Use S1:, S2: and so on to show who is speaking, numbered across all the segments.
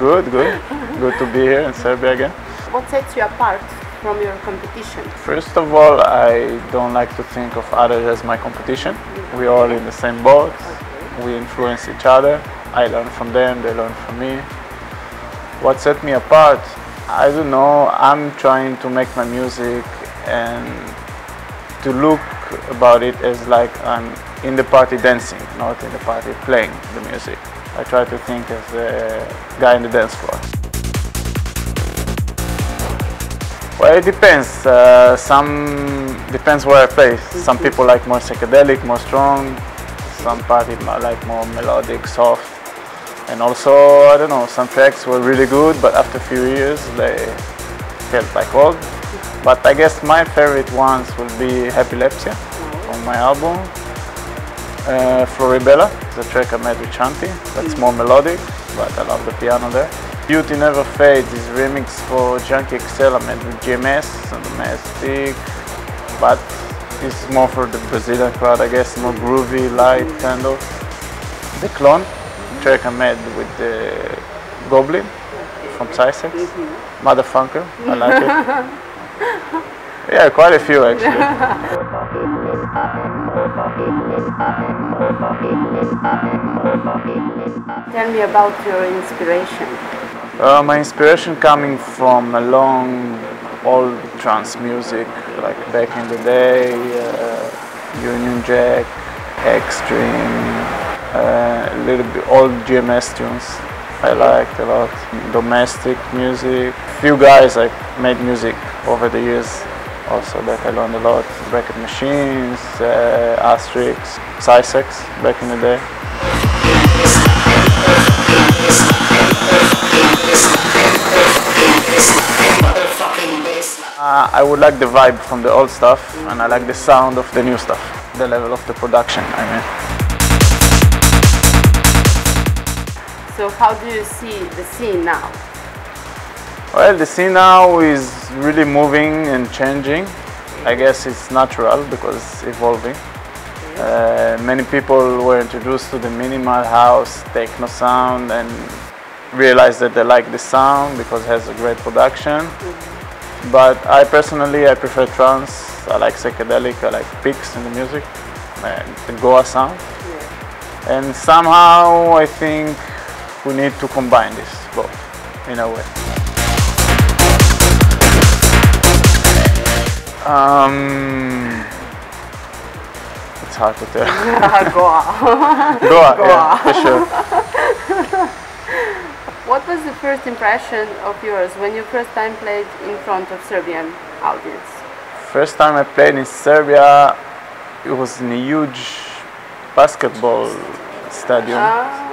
S1: Good, good. Good to be here in Serbia again.
S2: What sets you apart from your competition?
S1: First of all, I don't like to think of others as my competition. We're all in the same boat. We influence each other. I learn from them, they learn from me. What set me apart? I don't know. I'm trying to make my music and to look about it as like I'm in the party dancing, not in the party playing the music. I try to think as a guy in the dance floor. Well, it depends. Depends where I play. Some people like more psychedelic, more strong. Some party like more melodic, soft. And also, I don't know, some tracks were really good, but after a few years they felt like old. But I guess my favorite ones will be Happylepsia on my album. Floribella is a track I made with Chanti. That's more melodic, but I love the piano there. Beauty Never Fades is remix for Junkie XL I made with GMS and Domestic, but this is more for the Brazilian crowd, I guess, more groovy, light kind of. The Clone, track I made with the Goblin from Sisex. Motherfunker, I like it. Yeah, quite a few actually.
S2: Tell me about your inspiration.
S1: My inspiration coming from a long old trance music, like back in the day, Union Jack, Extreme, a little bit old GMS tunes. I liked a lot. Domestic music. Few guys I made music over the years also that I learned a lot. Bracket Machines, Asterix, Sisex back in the day. I would like the vibe from the old stuff, and I like the sound of the new stuff, the level of the production, I mean.
S2: So how do you see the scene now?
S1: Well, the scene now is really moving and changing. I guess it's natural because it's evolving. Many people were introduced to the minimal house, techno sound, and realized that they like the sound because it has a great production. But I personally, I prefer trance. I like psychedelic, I like picks in the music, and the Goa sound. And somehow I think we need to combine this both in a way. It's hard to tell.
S2: Goa.
S1: Goa, yeah, for sure.
S2: What was the first impression of yours when you first time played in front of Serbian audience?
S1: First time I played in Serbia, it was in a huge basketball stadium.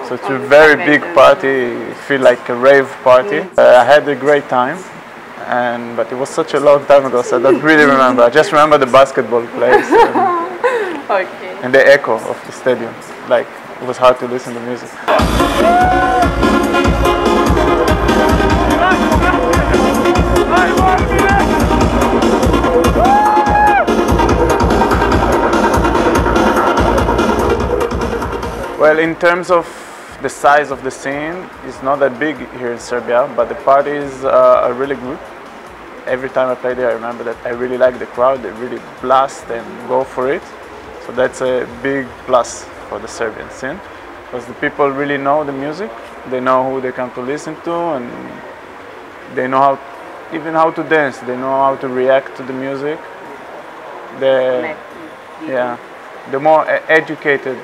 S1: So it's a very big party, it feels like a rave party. I had a great time, but it was such a long time ago, so I don't really remember. I just remember the basketball place and the echo of the stadium. Like, it was hard to listen to music. Well, in terms of the size of the scene, it's not that big here in Serbia, but the parties are really good. Every time I play there, I remember that I really like the crowd. They really blast and go for it. So that's a big plus for the Serbian scene, because the people really know the music. They know who they come to listen to, and they know even how to dance. They know how to react to the music. They're more educated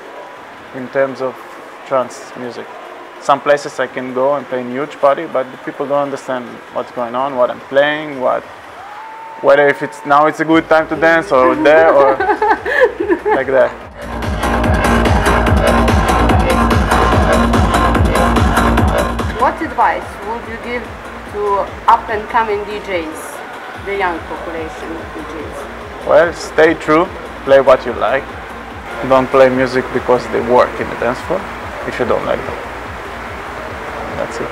S1: in terms of trance music. Some places I can go and play a huge party, but the people don't understand what's going on, what I'm playing, whether if it's now it's a good time to dance or there or like that.
S2: What advice would you give to up-and-coming DJs, the young population of DJs?
S1: Well, stay true, play what you like. Don't play music because they work in the dance floor if you don't like them. That's it.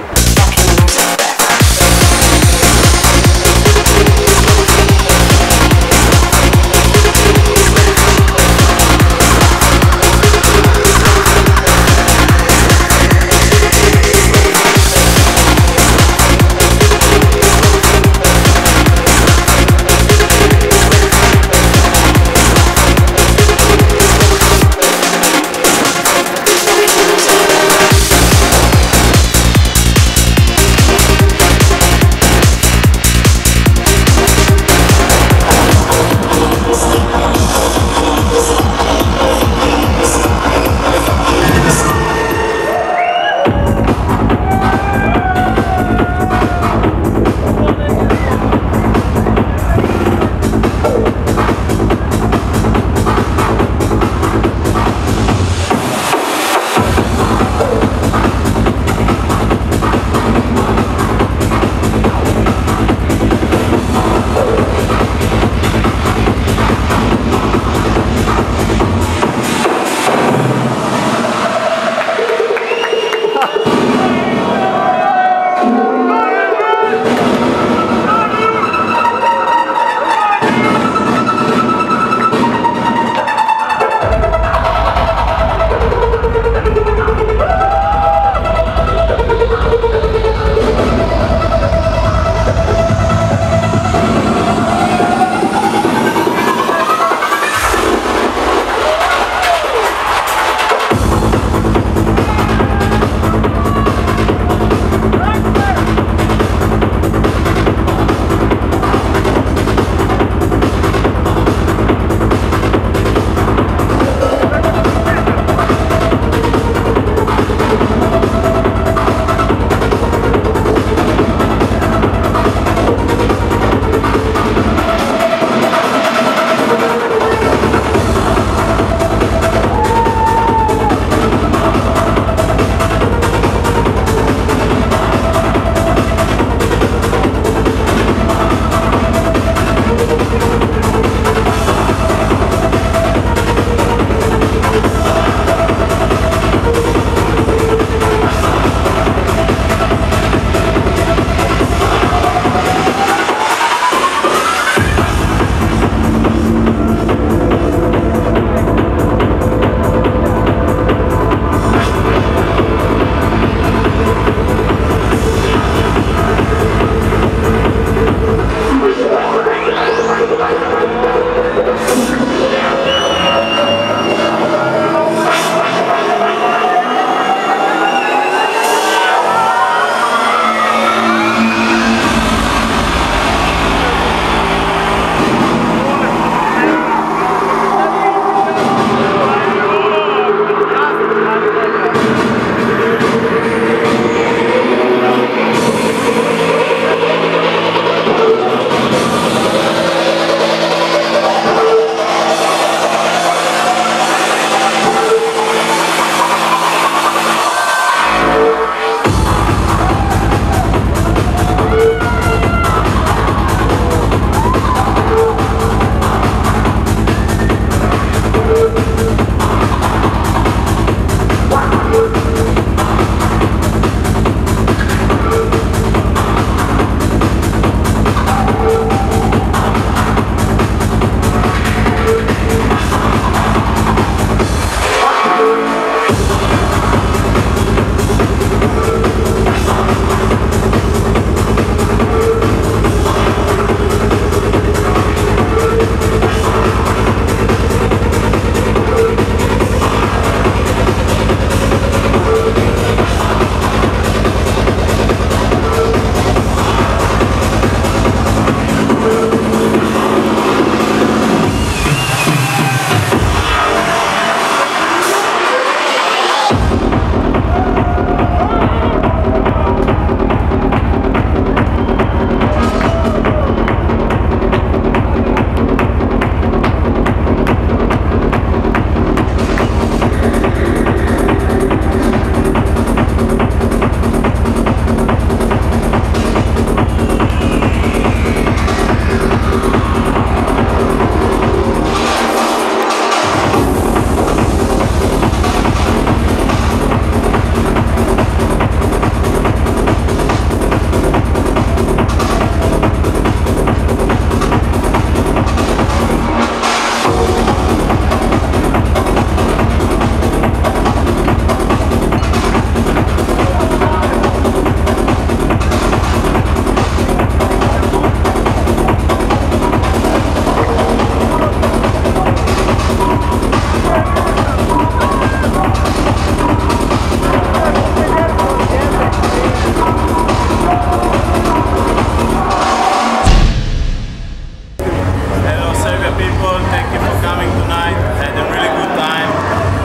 S3: people, thank you for coming tonight. I had a really good time.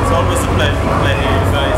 S3: It's always a pleasure to play here, you guys.